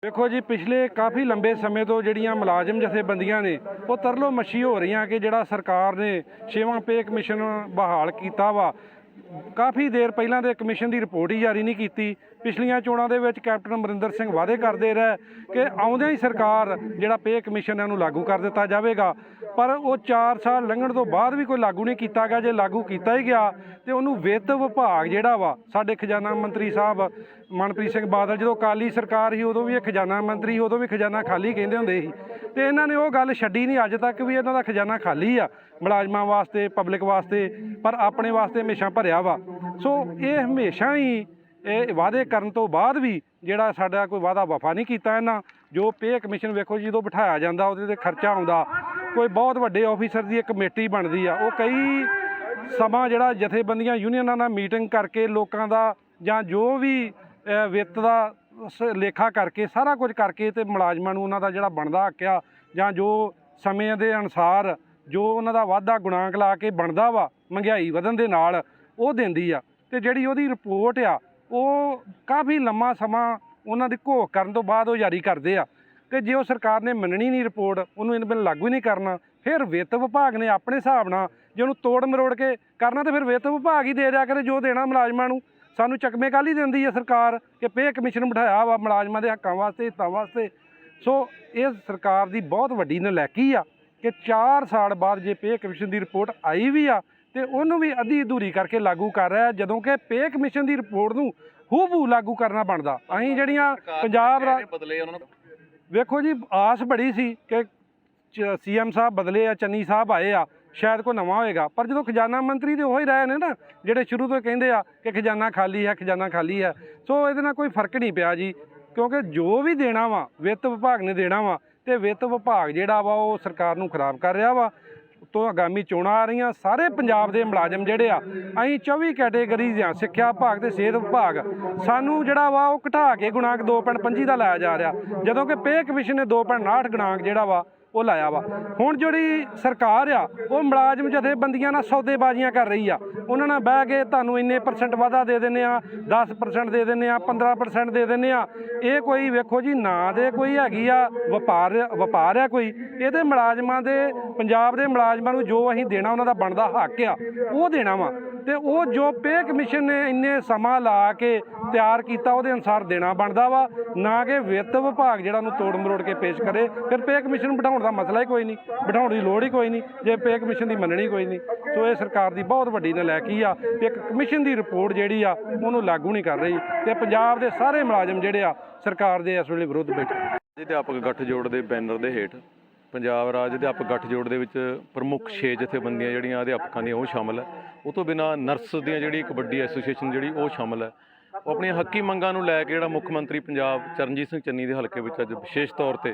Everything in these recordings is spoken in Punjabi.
देखो जी, पिछले काफ़ी लंबे समय तो ਜਿਹੜੀਆਂ ਮੁਲਾਜ਼ਮ ਜਥੇਬੰਦੀਆਂ ਨੇ ਉਹ ਤਰਲੋ ਮੱਛੀ ਹੋ ਰਹੀਆਂ ਕਿ ਜਿਹੜਾ ਸਰਕਾਰ ਨੇ 6ਵਾਂ ਪੇ ਕਮਿਸ਼ਨ ਬਹਾਲ ਕੀਤਾ ਵਾ। ਕਾफ़ी ਦੇਰ ਪਹਿਲਾਂ ਤੇ ਕਮਿਸ਼ਨ ਦੀ ਰਿਪੋਰਟ ਹੀ ਜਾਰੀ ਨਹੀਂ ਕੀਤੀ। ਪਿਛਲੀਆਂ ਚੋਣਾਂ ਦੇ ਵਿੱਚ ਕੈਪਟਨ ਅਮਰਿੰਦਰ ਸਿੰਘ ਵਾਅਦੇ ਕਰਦੇ ਰਹੇ ਕਿ ਆਉਂਦਿਆਂ ਹੀ ਸਰਕਾਰ ਜਿਹੜਾ ਪੇ ਕਮਿਸ਼ਨ ਨੂੰ ਲਾਗੂ ਕਰ ਦਿੱਤਾ ਜਾਵੇਗਾ, ਪਰ ਉਹ 4 ਸਾਲ ਲੰਘਣ ਤੋਂ ਬਾਅਦ ਵੀ ਕੋਈ ਲਾਗੂ ਨਹੀਂ ਕੀਤਾ ਗਿਆ। ਜੇ ਲਾਗੂ ਕੀਤਾ ਹੀ ਗਿਆ ਤੇ ਉਹਨੂੰ ਵਿੱਤ ਵਿਭਾਗ ਜਿਹੜਾ ਵਾ, ਸਾਡੇ ਖਜ਼ਾਨਾ ਮੰਤਰੀ ਸਾਹਿਬ ਮਨਪ੍ਰੀਤ ਸਿੰਘ ਬਾਦਲ ਜਦੋਂ ਅਕਾਲੀ ਸਰਕਾਰ ਸੀ ਉਦੋਂ ਵੀ ਇਹ ਖਜ਼ਾਨਾ ਮੰਤਰੀ ਸੀ, ਉਦੋਂ ਵੀ ਖਜ਼ਾਨਾ ਖਾਲੀ ਕਹਿੰਦੇ ਹੁੰਦੇ ਸੀ ਤੇ ਇਹਨਾਂ ਨੇ ਉਹ ਗੱਲ ਛੱਡੀ ਨਹੀਂ। ਅੱਜ ਤੱਕ ਵੀ ਇਹਨਾਂ ਦਾ ਖਜ਼ਾਨਾ ਖਾਲੀ ਆ ਮੁਲਾਜ਼ਮਾਂ ਵਾਸਤੇ, ਪਬਲਿਕ ਵਾਸਤੇ, ਪਰ ਆਪਣੇ ਵਾਸਤੇ ਹਮੇਸ਼ਾ ਭਰਿਆ ਵਾ। ਸੋ ਇਹ ਹਮੇਸ਼ਾ ਹੀ ਇਹ ਵਾਅਦੇ ਕਰਨ ਤੋਂ ਬਾਅਦ ਵੀ ਜਿਹੜਾ ਸਾਡਾ ਕੋਈ ਵਾਅਦਾ ਵਫਾ ਨਹੀਂ ਕੀਤਾ ਇਹਨਾਂ। ਜੋ ਪੇ ਕਮਿਸ਼ਨ ਵੇਖੋ ਜੀ, ਜਦੋਂ ਬਿਠਾਇਆ ਜਾਂਦਾ ਉਹਦੇ 'ਤੇ ਖਰਚਾ ਆਉਂਦਾ, ਕੋਈ ਬਹੁਤ ਵੱਡੇ ਆਫੀਸਰ ਦੀ ਇੱਕ ਕਮੇਟੀ ਬਣਦੀ ਆ, ਉਹ ਕਈ ਸਮਾਂ ਜਿਹੜਾ ਜਥੇਬੰਦੀਆਂ ਯੂਨੀਅਨਾਂ ਨਾਲ ਮੀਟਿੰਗ ਕਰਕੇ ਲੋਕਾਂ ਦਾ ਜਾਂ ਜੋ ਵੀ ਵਿੱਤ ਦਾ ਲੇਖਾ ਕਰਕੇ ਸਾਰਾ ਕੁਝ ਕਰਕੇ ਤੇ ਮੁਲਾਜ਼ਮਾਂ ਨੂੰ ਉਹਨਾਂ ਦਾ ਜਿਹੜਾ ਬਣਦਾ ਹੱਕ ਆ ਜਾਂ ਜੋ ਸਮੇਂ ਦੇ ਅਨੁਸਾਰ ਜੋ ਉਹਨਾਂ ਦਾ ਵਾਧਾ ਗੁਣਾਂਕ ਲਾ ਕੇ ਬਣਦਾ ਵਾ ਮਹਿੰਗਾਈ ਵਧਣ ਦੇ ਨਾਲ ਉਹ ਦਿੰਦੀ ਆ। ਤੇ ਜਿਹੜੀ ਉਹਦੀ ਰਿਪੋਰਟ ਆ ਉਹ ਕਾਫੀ ਲੰਮਾ ਸਮਾਂ ਉਹਨਾਂ ਦੀ ਘੋਖ ਕਰਨ ਤੋਂ ਬਾਅਦ ਉਹ ਜਾਰੀ ਕਰਦੇ ਆ ਕਿ ਜੇ ਉਹ ਸਰਕਾਰ ਨੇ ਮੰਨਣੀ ਨਹੀਂ ਰਿਪੋਰਟ, ਉਹਨੂੰ ਇਹਨਾਂ ਬਿਲ ਲਾਗੂ ਨਹੀਂ ਕਰਨਾ, ਫਿਰ ਵਿੱਤ ਵਿਭਾਗ ਨੇ ਆਪਣੇ ਹਿਸਾਬ ਨਾਲ ਜੇ ਉਹਨੂੰ ਤੋੜ ਮਰੋੜ ਕੇ ਕਰਨਾ ਤੇ ਫਿਰ ਵਿੱਤ ਵਿਭਾਗ ਹੀ ਦੇ ਦਿਆ ਕਰੇ ਜੋ ਦੇਣਾ ਮੁਲਾਜ਼ਮਾਂ ਨੂੰ। ਸਾਨੂੰ ਚੱਕਵੇਂ ਕਾਹਲੀ ਦਿੰਦੀ ਹੈ ਸਰਕਾਰ ਕਿ ਪੇ ਕਮਿਸ਼ਨ ਬਿਠਾਇਆ ਵਾ ਮੁਲਾਜ਼ਮਾਂ ਦੇ ਹੱਕਾਂ ਵਾਸਤੇ, ਹਿੱਤਾਂ ਵਾਸਤੇ। ਸੋ ਇਹ ਸਰਕਾਰ ਦੀ ਬਹੁਤ ਵੱਡੀ ਨਲਾਇਕੀ ਆ ਕਿ 4 ਸਾਲ ਬਾਅਦ ਜੇ ਪੇ ਕਮਿਸ਼ਨ ਦੀ ਰਿਪੋਰਟ ਆਈ ਵੀ ਆ ਤੇ ਉਹਨੂੰ ਵੀ ਅੱਧੀ ਅਧੂਰੀ ਕਰਕੇ ਲਾਗੂ ਕਰ ਰਿਹਾ, ਜਦੋਂ ਕਿ ਪੇ ਕਮਿਸ਼ਨ ਦੀ ਰਿਪੋਰਟ ਨੂੰ ਹੂਬਹੂ ਲਾਗੂ ਕਰਨਾ ਬਣਦਾ। ਅਸੀਂ ਜਿਹੜੀਆਂ ਪੰਜਾਬ ਬਦਲੇ ਉਹਨਾਂ ਨੂੰ ਵੇਖੋ ਜੀ, ਆਸ ਬੜੀ ਸੀ ਕਿ CM ਸਾਹਿਬ ਬਦਲੇ ਆ, ਚੰਨੀ ਸਾਹਿਬ ਆਏ ਆ, ਸ਼ਾਇਦ ਕੋਈ ਨਵਾਂ ਹੋਏਗਾ, ਪਰ ਜਦੋਂ ਖਜ਼ਾਨਾ ਮੰਤਰੀ ਤੇ ਉਹੀ ਰਹੇ ਨੇ ਨਾ ਜਿਹੜੇ ਸ਼ੁਰੂ ਤੋਂ ਕਹਿੰਦੇ ਆ ਕਿ ਖਜ਼ਾਨਾ ਖਾਲੀ ਹੈ, ਖਜ਼ਾਨਾ ਖਾਲੀ ਹੈ। ਸੋ ਇਹਦੇ ਨਾਲ ਕੋਈ ਫਰਕ ਨਹੀਂ ਪਿਆ ਜੀ, ਕਿਉਂਕਿ ਜੋ ਵੀ ਦੇਣਾ ਵਾ ਵਿੱਤ ਵਿਭਾਗ ਨੇ ਦੇਣਾ ਵਾ ਤੇ ਵਿੱਤ ਵਿਭਾਗ ਜਿਹੜਾ ਵਾ ਉਹ ਸਰਕਾਰ ਨੂੰ ਖਰਾਬ ਕਰ ਰਿਹਾ ਵਾ। ਤੋਂ ਆਗਾਮੀ ਚੋਣਾਂ ਆ ਰਹੀਆਂ, ਸਾਰੇ ਪੰਜਾਬ ਦੇ ਮੁਲਾਜ਼ਮ ਜਿਹੜੇ ਆ, ਅਸੀਂ 24 ਕੈਟੇਗਰੀਜ਼ ਆ, ਸਿੱਖਿਆ ਵਿਭਾਗ ਤੇ ਸਿਹਤ ਵਿਭਾਗ, ਸਾਨੂੰ ਜਿਹੜਾ ਵਾ ਉਹ ਘਟਾ ਕੇ ਗੁਣਾਂਕ 2.25 ਦਾ ਲਾਇਆ ਜਾ ਰਿਹਾ, ਜਦੋਂ ਕਿ ਪੇ ਕਮਿਸ਼ਨ ਨੇ 2.59 ਗੁਣਾਂਕ ਜਿਹੜਾ ਵਾ ਉਹ ਲਾਇਆ ਵਾ। ਹੁਣ ਜਿਹੜੀ ਸਰਕਾਰ ਆ ਉਹ ਮੁਲਾਜ਼ਮ ਜਥੇਬੰਦੀਆਂ ਨਾਲ ਸੌਦੇਬਾਜ਼ੀਆਂ ਕਰ ਰਹੀ ਆ, ਉਹਨਾਂ ਨਾਲ ਬਹਿ ਕੇ ਤੁਹਾਨੂੰ ਇੰਨੇ % ਵਾਧਾ ਦੇ ਦਿੰਦੇ ਆ, 10% ਦੇ ਦਿੰਦੇ ਆ, 15% ਦੇ ਦਿੰਦੇ ਆ। ਇਹ ਕੋਈ ਵੇਖੋ ਜੀ ਨਾ ਦੇ ਕੋਈ ਹੈਗੀ ਆ ਵਪਾਰ ਆ ਕੋਈ, ਇਹਦੇ ਮੁਲਾਜ਼ਮਾਂ ਦੇ ਪੰਜਾਬ ਦੇ ਮੁਲਾਜ਼ਮਾਂ ਨੂੰ ਜੋ ਅਸੀਂ ਦੇਣਾ ਉਹਨਾਂ ਦਾ ਬਣਦਾ ਹੱਕ ਆ ਉਹ ਦੇਣਾ ਵਾ, ਤੇ ਉਹ ਜੋ ਪੇ ਕਮਿਸ਼ਨ ਨੇ ਇੰਨੇ ਸਮਾਂ ਲਾ ਕੇ ਤਿਆਰ ਕੀਤਾ ਉਹਦੇ ਅਨੁਸਾਰ ਦੇਣਾ ਬਣਦਾ ਵਾ, ਨਾ ਕਿ ਵਿੱਤ ਵਿਭਾਗ ਜਿਹੜਾ ਉਹਨੂੰ ਤੋੜ ਮਰੋੜ ਕੇ ਪੇਸ਼ ਕਰੇ। ਫਿਰ ਪੇ ਕਮਿਸ਼ਨ ਬਿਠਾਉਣ ਦਾ ਮਸਲਾ ਹੀ ਕੋਈ ਨਹੀਂ, ਬਿਠਾਉਣ ਦੀ ਲੋੜ ਹੀ ਕੋਈ ਨਹੀਂ ਜੇ ਪੇ ਕਮਿਸ਼ਨ ਦੀ ਮੰਨਣੀ ਕੋਈ ਨਹੀਂ। ਸੋ ਇਹ ਸਰਕਾਰ ਦੀ ਬਹੁਤ ਵੱਡੀ ਨਲਾਇਕੀ ਆ ਕਿ ਇੱਕ ਕਮਿਸ਼ਨ ਦੀ ਰਿਪੋਰਟ ਜਿਹੜੀ ਆ ਉਹਨੂੰ ਲਾਗੂ ਨਹੀਂ ਕਰ ਰਹੀ ਤੇ ਪੰਜਾਬ ਦੇ ਸਾਰੇ ਮੁਲਾਜ਼ਮ ਜਿਹੜੇ ਆ ਸਰਕਾਰ ਦੇ ਇਸ ਵੇਲੇ ਵਿਰੁੱਧ ਬੈਠੇ। ਅਧਿਆਪਕ ਗੱਠਜੋੜ ਦੇ ਬੈਨਰ ਦੇ ਹੇਠ ਪੰਜਾਬ ਰਾਜ ਅਧਿਆਪਕ ਗੱਠਜੋੜ ਦੇ ਵਿੱਚ ਪ੍ਰਮੁੱਖ 6 ਜਥੇਬੰਦੀਆਂ ਜਿਹੜੀਆਂ ਅਧਿਆਪਕਾਂ ਦੀਆਂ ਉਹ ਸ਼ਾਮਲ ਹੈ। ਉਹ ਤੋਂ ਬਿਨਾਂ ਨਰਸ ਦੀਆਂ ਜਿਹੜੀ ਇੱਕ ਵੱਡੀ ਐਸੋਸੀਏਸ਼ਨ ਜਿਹੜੀ ਉਹ ਸ਼ਾਮਲ ਹੈ। ਉਹ ਆਪਣੀਆਂ ਹੱਕੀ ਮੰਗਾਂ ਨੂੰ ਲੈ ਕੇ ਜਿਹੜਾ ਮੁੱਖ ਮੰਤਰੀ ਪੰਜਾਬ ਚਰਨਜੀਤ ਸਿੰਘ ਚੰਨੀ ਦੇ ਹਲਕੇ ਵਿੱਚ ਅੱਜ ਵਿਸ਼ੇਸ਼ ਤੌਰ ਤੇ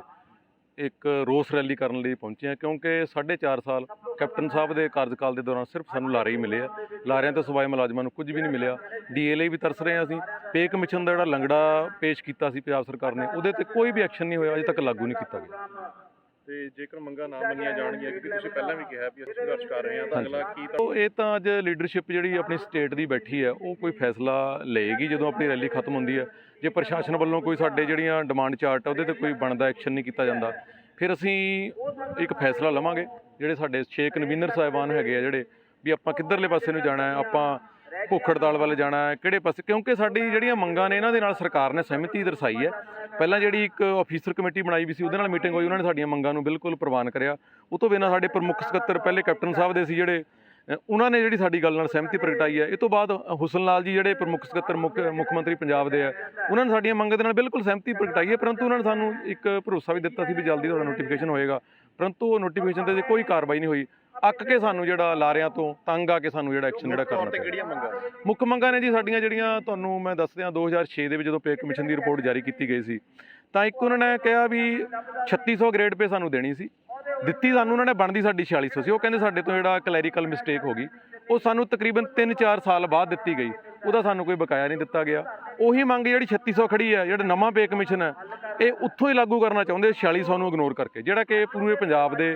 ਇੱਕ ਰੋਸ ਰੈਲੀ ਕਰਨ ਲਈ ਪਹੁੰਚੇ ਹਾਂ, ਕਿਉਂਕਿ 4.5 ਸਾਲ ਕੈਪਟਨ ਸਾਹਿਬ ਦੇ ਕਾਰਜਕਾਲ ਦੇ ਦੌਰਾਨ ਸਿਰਫ ਸਾਨੂੰ ਲਾਰੇ ਹੀ ਮਿਲੇ ਆ, ਲਾਰਿਆਂ ਤੋਂ ਸਿਵਾਏ ਮੁਲਾਜ਼ਮਾਂ ਨੂੰ ਕੁਝ ਵੀ ਨਹੀਂ ਮਿਲਿਆ। DA ਲਈ ਵੀ ਤਰਸ ਰਹੇ ਹਾਂ ਅਸੀਂ। ਪੇ ਕਮਿਸ਼ਨ ਦਾ ਜਿਹੜਾ ਲੰਗੜਾ ਪੇਸ਼ ਕੀਤਾ ਸੀ ਪੰਜਾਬ ਸਰਕਾਰ ਨੇ, ਉਹਦੇ 'ਤੇ ਕੋਈ ਵੀ ਐਕਸ਼ਨ ਨਹੀਂ ਹੋਇਆ, ਅਜੇ ਤੱਕ ਲਾਗੂ ਨਹੀਂ ਕੀਤਾ ਗਿਆ। ਤੇ ਜੇਕਰ ਮੰਗਾਂ ਨਾ ਮੰਨੀਆਂ ਜਾਣਗੀਆਂ, ਕਿਉਂਕਿ ਤੁਸੀਂ ਪਹਿਲਾਂ ਵੀ ਕਿਹਾ ਵੀ ਅਸੀਂ ਸੰਘਰਸ਼ ਕਰ ਰਹੇ ਹਾਂ, ਤਾਂ ਅਗਲਾ ਕੀ ਇਹ ਤਾਂ ਅੱਜ ਲੀਡਰਸ਼ਿਪ ਜਿਹੜੀ ਆਪਣੀ ਸਟੇਟ ਦੀ ਬੈਠੀ ਹੈ ਉਹ ਕੋਈ ਫੈਸਲਾ ਲਏਗੀ ਜਦੋਂ ਆਪਣੀ ਰੈਲੀ ਖਤਮ ਹੁੰਦੀ ਹੈ। ਜੇ ਪ੍ਰਸ਼ਾਸਨ ਵੱਲੋਂ ਕੋਈ ਸਾਡੇ ਜਿਹੜੀਆਂ ਡਿਮਾਂਡ ਚਾਰਟ ਉਹਦੇ 'ਤੇ ਕੋਈ ਬਣਦਾ ਐਕਸ਼ਨ ਨਹੀਂ ਕੀਤਾ ਜਾਂਦਾ, ਫਿਰ ਅਸੀਂ ਇੱਕ ਫੈਸਲਾ ਲਵਾਂਗੇ। ਜਿਹੜੇ ਸਾਡੇ 6 ਕਨਵੀਨਰ ਸਾਹਿਬਾਨ ਹੈਗੇ ਆ ਜਿਹੜੇ ਵੀ ਆਪਾਂ ਕਿੱਧਰਲੇ ਪਾਸੇ ਨੂੰ ਜਾਣਾ ਹੈ, ਆਪਾਂ ਭੁੱਖ ਹੜਤਾਲ ਵੱਲ ਜਾਣਾ ਹੈ, ਕਿਹੜੇ ਪਾਸੇ, ਕਿਉਂਕਿ ਸਾਡੀ ਜਿਹੜੀਆਂ ਮੰਗਾਂ ਨੇ ਇਹਨਾਂ ਦੇ ਨਾਲ ਸਰਕਾਰ ਨੇ ਸਹਿਮਤੀ ਦਰਸਾਈ ਹੈ। ਪਹਿਲਾਂ ਜਿਹੜੀ ਇੱਕ ਆਫੀਸਰ ਕਮੇਟੀ ਬਣਾਈ ਵੀ ਸੀ ਉਹਦੇ ਨਾਲ ਮੀਟਿੰਗ ਹੋਈ, ਉਹਨਾਂ ਨੇ ਸਾਡੀਆਂ ਮੰਗਾਂ ਨੂੰ ਬਿਲਕੁਲ ਪ੍ਰਵਾਨ ਕਰਿਆ। ਉਹ ਤੋਂ ਬਿਨਾਂ ਸਾਡੇ ਪ੍ਰਮੁੱਖ ਸਕੱਤਰ ਪਹਿਲੇ ਕੈਪਟਨ ਸਾਹਿਬ ਦੇ ਸੀ ਜਿਹੜੇ, ਉਹਨਾਂ ਨੇ ਜਿਹੜੀ ਸਾਡੀ ਗੱਲ ਨਾਲ ਸਹਿਮਤੀ ਪ੍ਰਗਟਾਈ ਹੈ। ਇਹ ਤੋਂ ਬਾਅਦ ਹੁਸਨ ਲਾਲ ਜੀ ਜਿਹੜੇ ਪ੍ਰਮੁੱਖ ਸਕੱਤਰ ਮੁੱਖ ਮੰਤਰੀ ਪੰਜਾਬ ਦੇ ਆ, ਉਹਨਾਂ ਨੇ ਸਾਡੀਆਂ ਮੰਗਾਂ ਦੇ ਨਾਲ ਬਿਲਕੁਲ ਸਹਿਮਤੀ ਪ੍ਰਗਟਾਈ ਹੈ, ਪਰੰਤੂ ਉਹਨਾਂ ਨੇ ਸਾਨੂੰ ਇੱਕ ਭਰੋਸਾ ਵੀ ਦਿੱਤਾ ਸੀ ਵੀ ਜਲਦੀ ਤੁਹਾਡਾ ਨੋਟੀਫਿਕੇਸ਼ਨ ਹੋਏਗਾ, ਪਰੰਤੂ ਉਹ ਨੋਟੀਫਿਕੇਸ਼ਨ 'ਤੇ ਕੋਈ ਕਾਰਵਾਈ ਨਹੀਂ ਹੋਈ। ਅੱਕ ਕੇ ਸਾਨੂੰ ਜਿਹੜਾ ਲਾਰਿਆਂ ਤੋਂ ਤੰਗ ਆ ਕੇ ਸਾਨੂੰ ਜਿਹੜਾ ਐਕਸ਼ਨ ਜਿਹੜਾ ਕਰਨਾ ਪਿਆ। ਮੁੱਖ ਮੰਗਾਂ ਨੇ ਜੀ ਸਾਡੀਆਂ ਜਿਹੜੀਆਂ ਤੁਹਾਨੂੰ ਮੈਂ ਦੱਸ ਦਿਆਂ, 2006 ਦੇ ਵਿੱਚ ਜਦੋਂ ਪੇ ਕਮਿਸ਼ਨ ਦੀ ਰਿਪੋਰਟ ਜਾਰੀ ਕੀਤੀ ਗਈ ਸੀ ਤਾਂ ਇੱਕ ਉਹਨਾਂ ਨੇ ਕਿਹਾ ਵੀ 3600 ਗ੍ਰੇਡ ਪੇ ਸਾਨੂੰ ਦੇਣੀ ਸੀ, ਦਿੱਤੀ ਸਾਨੂੰ ਉਹਨਾਂ ਨੇ ਬਣਦੀ ਸਾਡੀ 4600 ਸੀ। ਉਹ ਕਹਿੰਦੇ ਸਾਡੇ ਤੋਂ ਜਿਹੜਾ ਕਲੈਰੀਕਲ ਮਿਸਟੇਕ ਹੋ ਗਈ, ਉਹ ਸਾਨੂੰ ਤਕਰੀਬਨ 3-4 ਸਾਲ ਬਾਅਦ ਦਿੱਤੀ ਗਈ। ਉਹਦਾ ਸਾਨੂੰ ਕੋਈ ਬਕਾਇਆ ਨਹੀਂ ਦਿੱਤਾ ਗਿਆ। ਉਹੀ ਮੰਗ ਜਿਹੜੀ 3600 ਖੜੀ ਹੈ, ਜਿਹੜਾ ਨਵਾਂ ਪੇ ਕਮਿਸ਼ਨ ਹੈ, ਇਹ ਉੱਥੋਂ ਹੀ ਲਾਗੂ ਕਰਨਾ ਚਾਹੁੰਦੇ 4600 ਨੂੰ ਇਗਨੋਰ ਕਰਕੇ, ਜਿਹੜਾ ਕਿ ਪੂਰੇ ਪੰਜਾਬ ਦੇ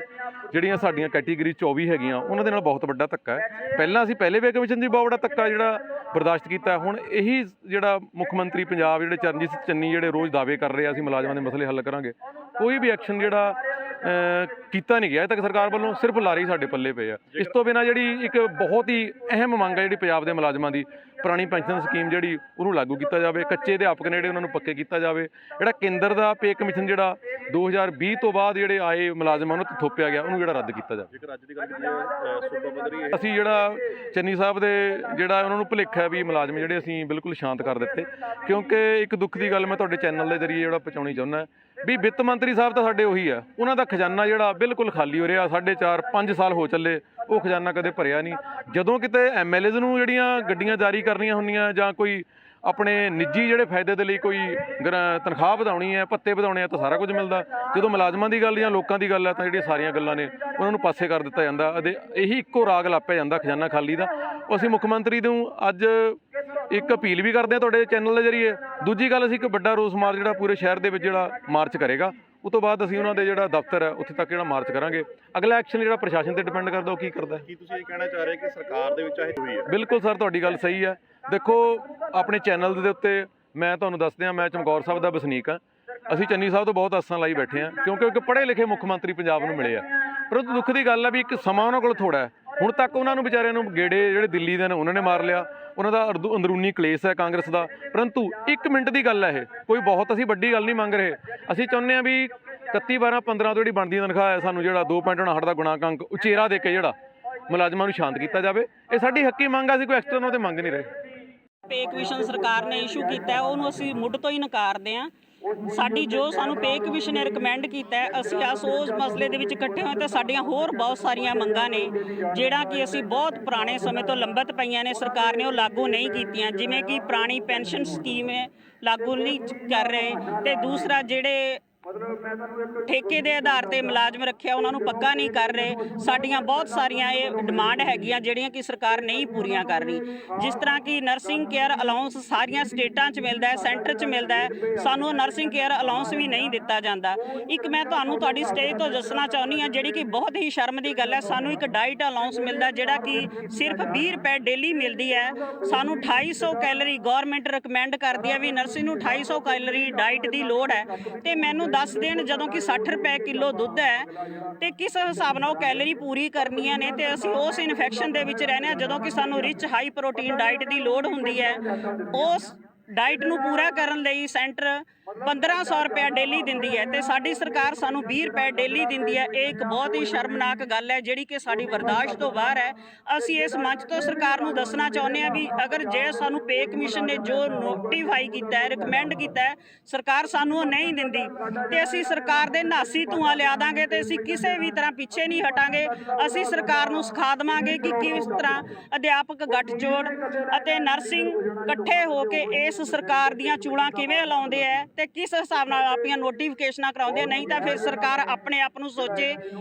ਜਿਹੜੀਆਂ ਸਾਡੀਆਂ ਕੈਟੇਗਰੀ 24 ਹੈਗੀਆਂ ਉਹਨਾਂ ਦੇ ਨਾਲ ਬਹੁਤ ਵੱਡਾ ਧੱਕਾ ਹੈ। ਪਹਿਲਾਂ ਅਸੀਂ ਪਹਿਲੇ ਪੇ ਕਮਿਸ਼ਨ ਦੀ ਬਹੁਤ ਵੱਡਾ ਧੱਕਾ ਜਿਹੜਾ ਬਰਦਾਸ਼ਤ ਕੀਤਾ, ਹੁਣ ਇਹੀ ਜਿਹੜਾ ਮੁੱਖ ਮੰਤਰੀ ਪੰਜਾਬ ਜਿਹੜੇ ਚਰਨਜੀਤ ਚੰਨੀ ਜਿਹੜੇ ਰੋਜ਼ ਦਾਅਵੇ ਕਰ ਰਹੇ ਆ ਅਸੀਂ ਮੁਲਾਜ਼ਮਾਂ ਦੇ ਮਸਲੇ ਹੱਲ ਕਰਾਂਗੇ, ਕੋਈ ਵੀ ਐਕਸ਼ਨ ਜਿਹੜਾ ਕੀਤਾ ਨਹੀਂ ਗਿਆ ਅਜੇ ਤੱਕ ਸਰਕਾਰ ਵੱਲੋਂ, ਸਿਰਫ ਲਾਰੇ ਸਾਡੇ ਪੱਲੇ ਪਏ ਆ। ਇਸ ਤੋਂ ਬਿਨਾਂ ਜਿਹੜੀ ਇੱਕ ਬਹੁਤ ਹੀ ਅਹਿਮ ਮੰਗ ਹੈ ਜਿਹੜੀ ਪੰਜਾਬ ਦੇ ਮੁਲਾਜ਼ਮਾਂ ਦੀ, ਪੁਰਾਣੀ ਪੈਨਸ਼ਨ ਸਕੀਮ ਜਿਹੜੀ ਉਹਨੂੰ ਲਾਗੂ ਕੀਤਾ ਜਾਵੇ, ਕੱਚੇ ਅਧਿਆਪਕ ਨੇ ਜਿਹੜੇ ਉਹਨਾਂ ਨੂੰ ਪੱਕੇ ਕੀਤਾ ਜਾਵੇ, ਜਿਹੜਾ ਕੇਂਦਰ ਦਾ ਪੇ ਕਮਿਸ਼ਨ ਜਿਹੜਾ 2020 ਤੋਂ ਬਾਅਦ ਜਿਹੜੇ ਆਏ ਮੁਲਾਜ਼ਮਾਂ ਨੂੰ ਥੋਪਿਆ ਗਿਆ ਉਹਨੂੰ ਜਿਹੜਾ ਰੱਦ ਕੀਤਾ ਜਾਵੇ। ਜੇਕਰ ਅੱਜ ਦੀ ਗੱਲ ਕਰੀਏ ਸੂਬਾ ਪੱਧਰੀ ਅਸੀਂ ਜਿਹੜਾ ਚੰਨੀ ਸਾਹਿਬ ਦੇ ਜਿਹੜਾ ਉਹਨਾਂ ਨੂੰ ਭੁਲੇਖਾ ਵੀ ਮੁਲਾਜ਼ਮ ਜਿਹੜੇ ਅਸੀਂ ਬਿਲਕੁਲ ਸ਼ਾਂਤ ਕਰ ਦਿੱਤੇ, ਕਿਉਂਕਿ ਇੱਕ ਦੁੱਖ ਦੀ ਗੱਲ ਮੈਂ ਤੁਹਾਡੇ ਚੈਨਲ ਦੇ ਜ਼ਰੀਏ ਜਿਹੜਾ ਪਹੁੰਚਾਉਣੀ ਚਾਹੁੰਦਾ ਵੀ ਵਿੱਤ ਮੰਤਰੀ ਸਾਹਿਬ ਤਾਂ ਸਾਡੇ ਉਹੀ ਆ, ਉਹਨਾਂ ਦਾ ਖਜ਼ਾਨਾ ਜਿਹੜਾ ਬਿਲਕੁਲ ਖਾਲੀ ਹੋ ਰਿਹਾ, 4.5-5 ਸਾਲ ਹੋ ਚੱਲੇ ਉਹ ਖਜ਼ਾਨਾ ਕਦੇ ਭਰਿਆ ਨਹੀਂ। ਜਦੋਂ ਕਿਤੇ ਐਮਐਲਏਜ਼ ਨੂੰ ਜਿਹੜੀਆਂ ਗੱਡੀਆਂ ਜਾਰੀ ਕਰਨੀਆਂ ਹੁੰਦੀਆਂ ਜਾਂ ਕੋਈ ਆਪਣੇ ਨਿੱਜੀ ਜਿਹੜੇ ਫਾਇਦੇ ਦੇ ਲਈ ਕੋਈ ਤਨਖਾਹ ਵਧਾਉਣੀ ਹੈ, ਭੱਤੇ ਵਧਾਉਣੇ ਆ ਤਾਂ ਸਾਰਾ ਕੁਝ ਮਿਲਦਾ, ਜਦੋਂ ਮੁਲਾਜ਼ਮਾਂ ਦੀ ਗੱਲ ਜਾਂ ਲੋਕਾਂ ਦੀ ਗੱਲ ਹੈ ਤਾਂ ਜਿਹੜੀਆਂ ਸਾਰੀਆਂ ਗੱਲਾਂ ਨੇ ਉਹਨਾਂ ਨੂੰ ਪਾਸੇ ਕਰ ਦਿੱਤਾ ਜਾਂਦਾ ਅਤੇ ਇਹੀ ਇੱਕੋ ਰਾਗ ਲਾਪਿਆ ਜਾਂਦਾ ਖਜ਼ਾਨਾ ਖਾਲੀ ਦਾ। ਅਸੀਂ ਮੁੱਖ ਮੰਤਰੀ ਨੂੰ ਅੱਜ ਇੱਕ ਅਪੀਲ ਵੀ ਕਰਦੇ ਹਾਂ ਤੁਹਾਡੇ ਚੈਨਲ ਦੇ ਜ਼ਰੀਏ। ਦੂਜੀ ਗੱਲ, ਅਸੀਂ ਇੱਕ ਵੱਡਾ ਰੋਸ ਮਾਰਚ ਜਿਹੜਾ ਪੂਰੇ ਸ਼ਹਿਰ ਦੇ ਵਿੱਚ ਜਿਹੜਾ ਮਾਰਚ ਕਰੇਗਾ, ਉਸ ਤੋਂ ਬਾਅਦ ਅਸੀਂ ਉਹਨਾਂ ਦੇ ਜਿਹੜਾ ਦਫ਼ਤਰ ਹੈ ਉੱਥੇ ਤੱਕ ਜਿਹੜਾ ਮਾਰਚ ਕਰਾਂਗੇ। ਅਗਲਾ ਐਕਸ਼ਨ ਜਿਹੜਾ ਪ੍ਰਸ਼ਾਸਨ ਤੇ ਡਿਪੈਂਡ ਕਰਦਾ ਉਹ ਕੀ ਕਰਦਾ। ਕੀ ਤੁਸੀਂ ਇਹ ਕਹਿਣਾ ਚਾਹ ਰਹੇ ਕਿ ਸਰਕਾਰ ਦੇ ਵਿੱਚ ਚਾਹੇ ਹੋਈ ਹੈ? ਬਿਲਕੁਲ ਸਰ, ਤੁਹਾਡੀ ਗੱਲ ਸਹੀ ਹੈ। ਦੇਖੋ ਆਪਣੇ ਚੈਨਲ ਦੇ ਉੱਤੇ ਮੈਂ ਤੁਹਾਨੂੰ ਦੱਸ ਦਿਆਂ, ਮੈਂ ਚਮਕੌਰ ਸਾਹਿਬ ਦਾ ਵਸਨੀਕ ਹਾਂ। ਅਸੀਂ ਚੰਨੀ ਸਾਹਿਬ ਤੋਂ ਬਹੁਤ ਆਸਾਂ ਲਾਈ ਬੈਠੇ ਹਾਂ, ਕਿਉਂਕਿ ਇੱਕ ਪੜ੍ਹੇ ਲਿਖੇ ਮੁੱਖ ਮੰਤਰੀ ਪੰਜਾਬ ਨੂੰ ਮਿਲੇ ਆ। ਪਰੰਤੂ ਦੁੱਖ ਦੀ ਗੱਲ ਹੈ ਵੀ ਇੱਕ ਸਮਾਂ ਉਹਨਾਂ ਕੋਲ ਥੋੜ੍ਹਾ ਹੈ। ਹੁਣ ਤੱਕ ਉਹਨਾਂ ਨੂੰ ਵਿਚਾਰਿਆਂ ਨੂੰ ਗੇੜੇ ਜਿਹੜੇ ਦਿੱਲੀ ਦੇ ਨੇ ਉਹਨਾਂ ਨੇ ਮਾਰ ਲਿਆ, ਉਹਨਾਂ ਦਾ ਅੰਦਰੂਨੀ ਕਲੇਸ਼ ਹੈ ਕਾਂਗਰਸ ਦਾ। ਪਰੰਤੂ 1 ਮਿੰਟ ਦੀ ਗੱਲ ਹੈ, ਇਹ ਕੋਈ ਬਹੁਤ ਅਸੀਂ ਵੱਡੀ ਗੱਲ ਨਹੀਂ ਮੰਗ ਰਹੇ। ਅਸੀਂ ਚਾਹੁੰਦੇ ਹਾਂ ਵੀ 31/12/15 ਤੋਂ ਜਿਹੜੀ ਬਣਦੀ ਤਨਖਾਹ ਹੈ ਸਾਨੂੰ ਜਿਹੜਾ 2.59 ਦਾ ਗੁਣਾਂਕ ਅੰਕ ਉਚੇਰਾ ਦੇ ਕੇ ਜਿਹੜਾ ਮੁਲਾਜ਼ਮਾਂ ਨੂੰ ਸ਼ਾਂਤ ਕੀਤਾ ਜਾਵੇ। ਇਹ ਸਾਡੀ ਹੱਕੀ ਮੰਗ ਆ, ਅਸੀਂ ਕੋਈ ਐਕਸਟਰਨਲ ਤੇ ਮੰਗ ਨਹੀਂ ਰਹੇ। ਪੇ ਕਮਿਸ਼ਨ ਸਰਕਾਰ ਨੇ ਇਸ਼ੂ ਕੀਤਾ ਹੈ ਉਹਨੂੰ ਅਸੀਂ ਮੁੱਢ ਤੋਂ ਹੀ ਨਕਾਰਦੇ ਹਾਂ। ਸਾਡੀ ਜੋ ਸਾਨੂੰ ਪੇ ਕਮਿਸ਼ਨ ਨੇ ਰਿਕਮੈਂਡ ਕੀਤਾ ਹੈ, ਅਸੀਂ ਉਸ ਮਸਲੇ ਦੇ ਵਿੱਚ ਇਕੱਠੇ ਹੋਏ ਤਾਂ ਸਾਡੀਆਂ ਹੋਰ ਬਹੁਤ ਸਾਰੀਆਂ ਮੰਗਾਂ ਨੇ ਜਿਹੜਾ ਕਿ ਅਸੀਂ ਬਹੁਤ ਪੁਰਾਣੇ ਸਮੇਂ ਤੋਂ ਲੰਬਿਤ ਪਈਆਂ ਨੇ, ਸਰਕਾਰ ਨੇ ਉਹ ਲਾਗੂ ਨਹੀਂ ਕੀਤੀਆਂ। ਜਿਵੇਂ ਕਿ ਪੁਰਾਣੀ ਪੈਨਸ਼ਨ ਸਕੀਮ ਹੈ ਲਾਗੂ ਨਹੀਂ ਕਰ ਰਹੇ, ਤੇ ਦੂਸਰਾ ਜਿਹੜੇ ਠੇਕੇ ਦੇ ਆਧਾਰ ਤੇ ਮੁਲਾਜ਼ਮ ਰੱਖਿਆ ਉਹਨਾਂ ਨੂੰ ਪੱਕਾ ਨਹੀਂ ਕਰ ਰਹੇ। ਸਾਡੀਆਂ ਬਹੁਤ ਸਾਰੀਆਂ ਇਹ ਡਿਮਾਂਡ ਹੈਗੀਆਂ ਜਿਹੜੀਆਂ ਕਿ ਸਰਕਾਰ ਨਹੀਂ ਪੂਰੀਆਂ ਕਰ ਰਹੀ। ਜਿਸ ਤਰ੍ਹਾਂ ਕਿ ਨਰਸਿੰਗ ਕੇਅਰ ਅਲਾਉਂਸ ਸਾਰੀਆਂ ਸਟੇਟਾਂ 'ਚ ਮਿਲਦਾ ਹੈ, ਸੈਂਟਰ 'ਚ ਮਿਲਦਾ ਹੈ, ਸਾਨੂੰ ਨਰਸਿੰਗ ਕੇਅਰ ਅਲਾਉਂਸ ਵੀ ਨਹੀਂ ਦਿੱਤਾ ਜਾਂਦਾ। ਇੱਕ ਮੈਂ ਤੁਹਾਨੂੰ ਤੁਹਾਡੀ ਸਟੇਜ ਤੋਂ ਦੱਸਣਾ ਚਾਹੁੰਦੀ ਹਾਂ ਜਿਹੜੀ ਕਿ ਬਹੁਤ ਹੀ ਸ਼ਰਮ ਦੀ ਗੱਲ ਹੈ, ਸਾਨੂੰ ਇੱਕ ਡਾਈਟ ਅਲਾਉਂਸ ਮਿਲਦਾ ਜਿਹੜਾ ਕਿ ਸਿਰਫ 20 ਰੁਪਏ ਡੇਲੀ ਮਿਲਦੀ ਹੈ। ਸਾਨੂੰ 2800 ਕੈਲਰੀ ਗਵਰਨਮੈਂਟ ਰਿਕਮੈਂਡ ਕਰਦੀ ਹੈ ਵੀ ਨਰਸਿੰਗ ਨੂੰ 2800 ਕੈਲਰੀ ਡਾਈਟ ਦੀ ਲੋੜ ਹੈ, ਤੇ ਮੈਨੂੰ ਦੱਸ ਦੇਣ ਜਦੋਂ ਕਿ 60 ਰੁਪਏ ਕਿਲੋ ਦੁੱਧ ਹੈ ਤੇ ਕਿਸ ਹਿਸਾਬ ਨਾਲ ਉਹ ਕੈਲਰੀ ਪੂਰੀ ਕਰਨੀਆਂ ਨੇ, ਤੇ ਅਸੀਂ ਉਸ ਇਨਫੈਕਸ਼ਨ ਦੇ ਵਿੱਚ ਰਹਿੰਦੇ ਹਾਂ ਜਦੋਂ ਕਿ ਸਾਨੂੰ ਰਿਚ ਹਾਈ ਪ੍ਰੋਟੀਨ ਡਾਈਟ ਦੀ ਲੋੜ ਹੁੰਦੀ ਹੈ। ਉਸ ਡਾਈਟ ਨੂੰ ਪੂਰਾ ਕਰਨ ਲਈ ਸੈਂਟਰ 1500 ਰੁਪਏ ਡੇਲੀ ਦਿੰਦੀ ਹੈ ਤੇ ਸਾਡੀ ਸਰਕਾਰ ਸਾਨੂੰ 20 ਰੁਪਏ ਡੇਲੀ ਦਿੰਦੀ ਹੈ। ਇਹ ਇੱਕ ਬਹੁਤ ਹੀ ਸ਼ਰਮਨਾਕ ਗੱਲ ਹੈ ਜਿਹੜੀ ਕਿ ਸਾਡੀ ਬਰਦਾਸ਼ਤ ਤੋਂ ਬਾਹਰ ਹੈ। ਅਸੀਂ ਇਸ ਮੰਚ ਤੋਂ ਸਰਕਾਰ ਨੂੰ ਦੱਸਣਾ ਚਾਹੁੰਦੇ ਹਾਂ ਵੀ ਅਗਰ ਜੇ ਸਾਨੂੰ ਪੇ ਕਮਿਸ਼ਨ ਨੇ ਜੋ ਨੋਟੀਫਾਈ ਕੀਤਾ ਹੈ, ਰਿਕਮੈਂਡ ਕੀਤਾ ਹੈ, ਸਰਕਾਰ ਸਾਨੂੰ ਉਹ ਨਹੀਂ ਦਿੰਦੀ ਤੇ ਅਸੀਂ ਸਰਕਾਰ ਦੇ ਨਾਸੀ ਧੂਆਂ ਲਿਆ ਦਾਂਗੇ ਤੇ ਅਸੀਂ ਕਿਸੇ ਵੀ ਤਰ੍ਹਾਂ ਪਿੱਛੇ ਨਹੀਂ ਹਟਾਂਗੇ। ਅਸੀਂ ਸਰਕਾਰ ਨੂੰ ਸਿਖਾ ਦੇਵਾਂਗੇ ਕਿ ਕਿਸ ਤਰ੍ਹਾਂ ਅਧਿਆਪਕ ਗੱਠਜੋੜ ਅਤੇ ਨਰਸਿੰਗ ਇਕੱਠੇ ਹੋ ਕੇ ਇਸ ਸਰਕਾਰ ਦੀਆਂ ਚੂੜਾਂ ਕਿਵੇਂ ਲਾਉਂਦੇ ਹੈ ਤੇ ਕਿਸ ਹਿਸਾਬ ਨਾਲ ਆਪਣੀਆਂ ਨੋਟੀਫਿਕੇਸ਼ਨਾਂ ਕਰਾਉਂਦੇ। ਨਹੀਂ ਤਾਂ ਫਿਰ ਸਰਕਾਰ ਆਪਣੇ ਆਪ ਨੂੰ ਸੋਚੇ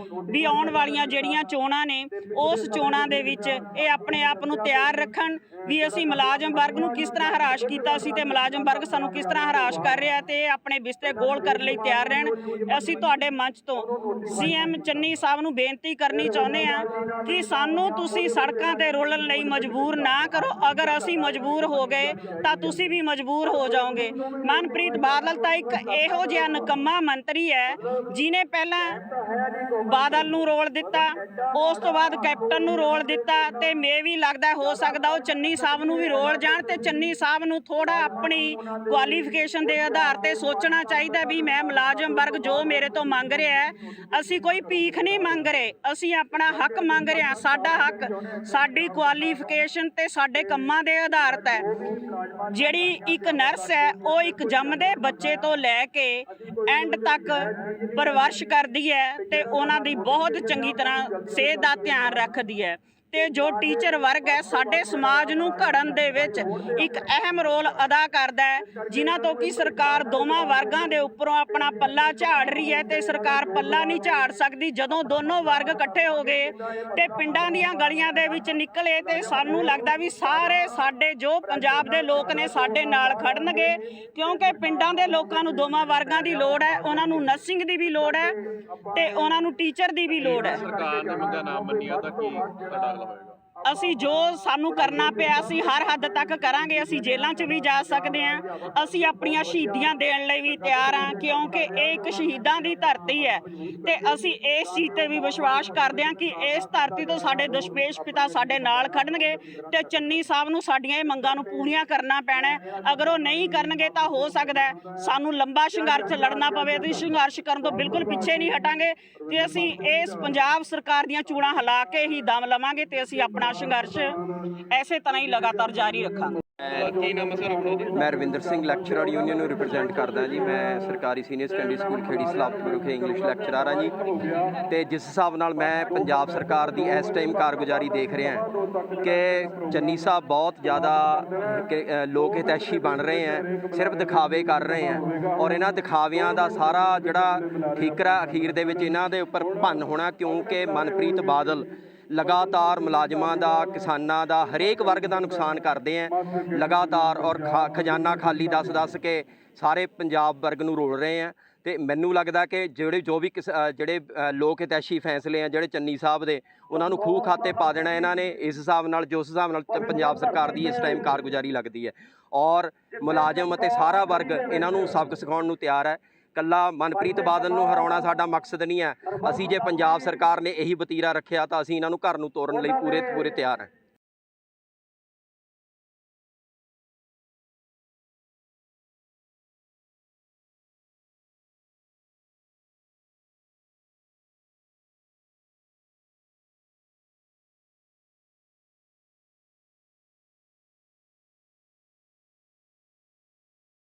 ਵੀ ਆਉਣ ਵਾਲੀਆਂ ਜਿਹੜੀਆਂ ਚੋਣਾਂ ਨੇ ਉਸ ਚੋਣਾਂ ਦੇ ਵਿੱਚ ਇਹ ਆਪਣੇ ਆਪ ਨੂੰ ਤਿਆਰ ਰੱਖਣ ਵੀ ਅਸੀਂ ਮੁਲਾਜ਼ਮ ਵਰਗ ਨੂੰ ਕਿਸ ਤਰ੍ਹਾਂ ਹਰਾਸ਼ ਕੀਤਾ ਸੀ ਤੇ ਮੁਲਾਜ਼ਮ ਵਰਗ ਸਾਨੂੰ ਕਿਸ ਤਰ੍ਹਾਂ ਹਰਾਸ਼ ਕਰ ਰਿਹਾ ਤੇ ਇਹ ਆਪਣੇ ਬਿਸਤਰੇ ਗੋਲ ਕਰਨ ਲਈ ਤਿਆਰ ਰਹਿਣ। ਅਸੀਂ ਤੁਹਾਡੇ ਮੰਚ ਤੋਂ CM ਚੰਨੀ ਸਾਹਿਬ ਨੂੰ ਬੇਨਤੀ ਕਰਨੀ ਚਾਹੁੰਦੇ ਹਾਂ ਕਿ ਸਾਨੂੰ ਤੁਸੀਂ ਸੜਕਾਂ ਤੇ ਰੋਲਣ ਲਈ ਮਜਬੂਰ ਨਾ ਕਰੋ। ਅਗਰ ਅਸੀਂ ਮਜਬੂਰ ਹੋ ਗਏ ਤਾਂ ਤੁਸੀਂ ਵੀ ਮਜਬੂਰ ਹੋ ਜਾਓਗੇ। ਮਨਪ੍ਰੀਤ ਬਾਦਲ ਤਾਂ ਇੱਕ ਇਹੋ ਜਿਹਾ ਨਿਕੰਮਾ ਮੰਤਰੀ ਹੈ ਜਿਹਨੇ ਪਹਿਲਾਂ ਬਾਦਲ ਨੂੰ ਰੋਲ ਦਿੱਤਾ, ਉਸ ਤੋਂ ਬਾਅਦ ਕੈਪਟਨ ਨੂੰ ਰੋਲ ਦਿੱਤਾ ਤੇ ਮੇ ਵੀ ਲੱਗਦਾ ਹੋ ਸਕਦਾ ਉਹ ਚੰਨੀ ਸਾਹਿਬ ਨੂੰ ਵੀ ਰੋਲ ਜਾਣ। ਤੇ ਚੰਨੀ ਸਾਹਿਬ ਨੂੰ ਥੋੜਾ ਆਪਣੀ ਕੁਆਲੀਫਿਕੇਸ਼ਨ ਦੇ ਆਧਾਰ ਤੇ ਸੋਚਣਾ ਚਾਹੀਦਾ ਵੀ ਮੈਂ ਮੁਲਾਜ਼ਮ ਵਰਗ ਜੋ ਮੇਰੇ ਤੋਂ ਮੰਗ ਰਿਹਾ ਹੈ, ਅਸੀਂ ਕੋਈ ਭੀਖ ਨਹੀਂ ਮੰਗ ਰਹੇ, ਅਸੀਂ ਆਪਣਾ ਹੱਕ ਮੰਗ ਰਹੇ ਹਾਂ। ਸਾਡਾ ਹੱਕ ਸਾਡੀ ਕੁਆਲੀਫਿਕੇਸ਼ਨ ਤੇ ਸਾਡੇ ਕੰਮਾਂ ਦੇ ਆਧਾਰਿਤ ਹੈ। ਜਿਹੜੀ ਇੱਕ ਨਰਸ ਹੈ ਉਹ ਇੱਕ ਜੰਮਦੇ ਬੱਚੇ ਤੋਂ ਲੈ ਕੇ ਐਂਡ ਤੱਕ ਪਰਵਰਿਸ਼ ਕਰਦੀ ਹੈ ਤੇ ਉਹਨਾਂ ਦੀ ਬਹੁਤ ਚੰਗੀ ਤਰ੍ਹਾਂ ਸਿਹਤ ਦਾ ਧਿਆਨ ਰੱਖਦੀ ਹੈ। ਤੇ ਜੋ ਟੀਚਰ ਵਰਗ ਹੈ ਸਾਡੇ ਸਮਾਜ ਨੂੰ ਘੜਨ ਦੇ ਵਿੱਚ ਇੱਕ ਅਹਿਮ ਰੋਲ ਅਦਾ ਕਰਦਾ ਹੈ, ਜਿਨ੍ਹਾਂ ਤੋਂ ਕਿ ਸਰਕਾਰ ਦੋਵਾਂ ਵਰਗਾਂ ਦੇ ਉੱਪਰੋਂ ਆਪਣਾ ਪੱਲਾ ਝਾੜ ਰਹੀ ਹੈ ਤੇ ਸਰਕਾਰ ਪੱਲਾ ਨਹੀਂ ਝਾੜ ਸਕਦੀ। ਜਦੋਂ ਦੋਨੋਂ ਵਰਗ ਇਕੱਠੇ ਹੋ ਗਏ ਤੇ ਪਿੰਡਾਂ ਦੀਆਂ ਗਲੀਆਂ ਦੇ ਵਿੱਚ ਨਿਕਲੇ ਤੇ ਸਾਨੂੰ ਲੱਗਦਾ ਵੀ ਸਾਰੇ ਸਾਡੇ ਜੋ ਪੰਜਾਬ ਦੇ ਲੋਕ ਨੇ ਸਾਡੇ ਨਾਲ ਖੜਨਗੇ, ਕਿਉਂਕਿ ਪਿੰਡਾਂ ਦੇ ਲੋਕਾਂ ਨੂੰ ਦੋਵਾਂ ਵਰਗਾਂ ਦੀ ਲੋੜ ਹੈ, ਉਹਨਾਂ ਨੂੰ ਨਰਸਿੰਗ ਦੀ ਵੀ ਲੋੜ ਹੈ ਤੇ ਉਹਨਾਂ ਨੂੰ ਟੀਚਰ ਦੀ ਵੀ ਲੋੜ ਹੈ। ਸਰਕਾਰ ਨੇ ਮੰਗਾਂ ਨਾ ਮੰਨੀਆਂ ਤਾਂ ਕੀ ਸਾਡਾ ਅਗਲਾ ਹੋਏਗਾ? ਅਸੀਂ ਜੋ ਸਾਨੂੰ ਕਰਨਾ ਪਿਆ ਅਸੀਂ ਹਰ ਹੱਦ ਤੱਕ ਕਰਾਂਗੇ। ਅਸੀਂ ਜੇਲ੍ਹਾਂ 'ਚ ਵੀ ਜਾ ਸਕਦੇ ਹਾਂ, ਅਸੀਂ ਆਪਣੀਆਂ ਸ਼ਹੀਦੀਆਂ ਦੇਣ ਲਈ ਵੀ ਤਿਆਰ ਹਾਂ, ਕਿਉਂਕਿ ਇਹ ਇੱਕ ਸ਼ਹੀਦਾਂ ਦੀ ਧਰਤੀ ਹੈ ਤੇ ਅਸੀਂ ਇਸ ਚੀਜ਼ ਤੇ ਵੀ ਵਿਸ਼ਵਾਸ ਕਰਦੇ ਹਾਂ ਕਿ ਇਸ ਧਰਤੀ ਤੋਂ ਸਾਡੇ ਦਸ਼ਮੇਸ਼ ਪਿਤਾ ਸਾਡੇ ਨਾਲ ਖੜਨਗੇ ਤੇ ਚੰਨੀ ਸਾਹਿਬ ਨੂੰ ਸਾਡੀਆਂ ਇਹ ਮੰਗਾਂ ਨੂੰ ਪੂਰੀਆਂ ਕਰਨਾ ਪੈਣਾ ਹੈ। ਅਗਰ ਉਹ ਨਹੀਂ ਕਰਨਗੇ ਤਾਂ ਹੋ ਸਕਦਾ ਹੈ ਸਾਨੂੰ ਲੰਬਾ ਸੰਘਰਸ਼ ਲੜਨਾ ਪਵੇ ਤੇ ਸੰਘਰਸ਼ ਕਰਨ ਤੋਂ ਬਿਲਕੁਲ ਪਿੱਛੇ ਨਹੀਂ ਹਟਾਂਗੇ ਤੇ ਅਸੀਂ ਇਸ ਪੰਜਾਬ ਸਰਕਾਰ ਦੀਆਂ ਚੂੜਾਂ ਹਿਲਾ ਕੇ ਹੀ ਦਮ ਲਵਾਂਗੇ ਤੇ ਅਸੀਂ ਆਪਣਾ ਸੰਘਰਸ਼ ਐਸੇ ਤਰ੍ਹਾਂ ਹੀ ਲਗਾਤਾਰ ਜਾਰੀ ਰੱਖਾਂਗੇ। ਕੀ ਨਾਮ ਹੈ ਸਰ ਆਪਣਾ ਜੀ? ਮੈਂ ਰਵਿੰਦਰ ਸਿੰਘ ਲੈਕਚਰਰ ਯੂਨੀਅਨ ਨੂੰ ਰਿਪਰੈਜ਼ੈਂਟ ਕਰਦਾ ਜੀ। ਮੈਂ ਸਰਕਾਰੀ ਸੀਨੀਅਰ ਸੈਕੰਡਰੀ ਸਕੂਲ ਖੇੜੀ ਸਲਾਬਪੁਰ ਵਿਖੇ ਇੰਗਲਿਸ਼ ਲੈਕਚਰਰ ਹਾਂ ਜੀ। ਤੇ ਜਿਸ ਹਿਸਾਬ ਨਾਲ ਮੈਂ ਪੰਜਾਬ ਸਰਕਾਰ ਦੀ ਇਸ ਟਾਈਮ ਕਾਰਗੁਜ਼ਾਰੀ ਦੇਖ ਰਿਹਾ ਕਿ ਚੰਨੀ ਸਾਹਿਬ ਬਹੁਤ ਜ਼ਿਆਦਾ ਲੋਕ ਹਿਤੈਸ਼ੀ ਬਣ ਰਹੇ ਹੈ, ਸਿਰਫ ਦਿਖਾਵੇ ਕਰ ਰਹੇ ਹੈ ਔਰ ਇਹਨਾਂ ਦਿਖਾਵਿਆਂ ਦਾ ਸਾਰਾ ਜਿਹੜਾ ਠੀਕਰਾ ਅਖੀਰ ਦੇ ਵਿੱਚ ਇਹਨਾਂ ਦੇ ਉੱਪਰ ਭੰਨ ਹੋਣਾ, ਕਿਉਂਕਿ ਮਨਪ੍ਰੀਤ ਬਾਦਲ ਲਗਾਤਾਰ ਮੁਲਾਜ਼ਮਾਂ ਦਾ, ਕਿਸਾਨਾਂ ਦਾ, ਹਰੇਕ ਵਰਗ ਦਾ ਨੁਕਸਾਨ ਕਰਦੇ ਹੈ ਲਗਾਤਾਰ ਔਰ ਖਜ਼ਾਨਾ ਖਾਲੀ ਦੱਸ ਕੇ ਸਾਰੇ ਪੰਜਾਬ ਵਰਗ ਨੂੰ ਰੋਲ ਰਹੇ ਹੈ। ਤੇ ਮੈਨੂੰ ਲੱਗਦਾ ਕਿ ਜਿਹੜੇ ਲੋਕ ਹਿਤੈਸ਼ੀ ਫੈਸਲੇ ਆ ਜਿਹੜੇ ਚੰਨੀ ਸਾਹਿਬ ਦੇ, ਉਹਨਾਂ ਨੂੰ ਖੂਹ ਖਾਤੇ ਪਾ ਦੇਣਾ ਇਹਨਾਂ ਨੇ ਇਸ ਹਿਸਾਬ ਨਾਲ, ਜੋ ਉਸ ਹਿਸਾਬ ਨਾਲ ਪੰਜਾਬ ਸਰਕਾਰ ਦੀ ਇਸ ਟਾਈਮ ਕਾਰਗੁਜ਼ਾਰੀ ਲੱਗਦੀ ਹੈ। ਔਰ ਮੁਲਾਜ਼ਮ ਅਤੇ ਸਾਰਾ ਵਰਗ ਇਹਨਾਂ ਨੂੰ ਸਬਕ ਸਿਖਾਉਣ ਨੂੰ ਤਿਆਰ ਹੈ। ਕੱਲਾ ਮਨਪ੍ਰੀਤ ਬਾਦਲ ਨੂੰ ਹਰਾਉਣਾ ਸਾਡਾ ਮਕਸਦ ਨਹੀਂ ਹੈ। ਅਸੀਂ ਜੇ ਪੰਜਾਬ ਸਰਕਾਰ ਨੇ ਇਹੀ ਵਤੀਰਾ ਰੱਖਿਆ ਤਾਂ ਅਸੀਂ ਇਹਨਾਂ ਨੂੰ ਘਰ ਨੂੰ ਤੋਰਨ ਲਈ ਪੂਰੇ ਤਿਆਰ ਹਾਂ।